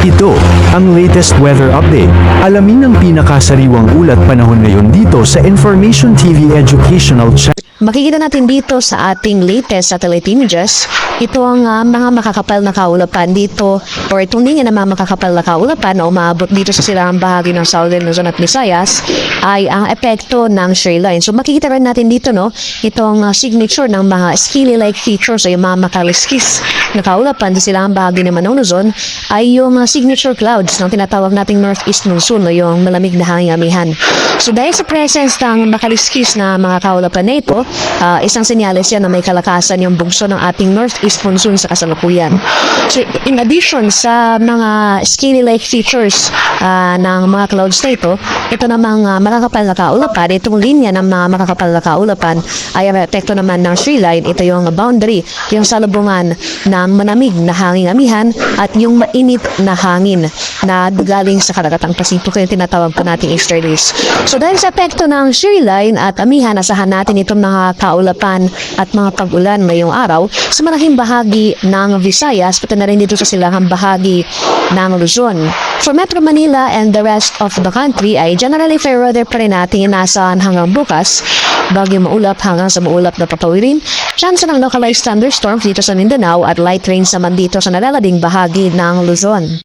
Ito, ang latest weather update. Alamin ang pinakasariwang ulat panahon ngayon dito sa Information TV Educational Channel. Makikita natin dito sa ating latest satellite images, ito ang mga makakapal na kaulapan dito or itong linya ng mga makakapal na kaulapan na umaabot dito sa silangang bahagi ng Southern Luzon at Visayas ay ang epekto ng shear line. So makikita rin natin dito itong signature ng mga skilly-like features o yung mga makaliskis na kaulapan sa silangang bahagi naman ng Luzon ay yung signature clouds ng tinatawag nating northeast monsoon o yung malamig na hangin amihan. So dahil sa presence ng makaliskis na mga kaulapan na ito, isang senyales yan na may kalakasan yung bugso ng ating northeast monsoon sa kasalukuyan. So in addition sa mga skinny-like features ng mga clouds na ito namang makakapal na kaulapan, itong linya ng mga makakapal na kaulapan ay ang epekto naman ng shear line. Ito yung boundary, yung salubungan ng manamig na hangin amihan at yung mainit na hangin na galing sa karagatang Pasipiko yung tinatawag po nating easterlies. So dahil sa epekto ng shear line at amihan, asahan natin itong mga kaulapan at mga pag-ulan ngayong araw sa malaking bahagi ng Visayas, pati na rin dito sa silangang bahagi ng Luzon. For Metro Manila and the rest of the country ay generally fair weather pa rin natin inaasahan hanggang bukas. Bagyo maulap hanggang sa maulap na papawirin. Chance ng localized thunderstorms dito sa Mindanao at light rains naman dito sa nalalabing bahagi ng Luzon.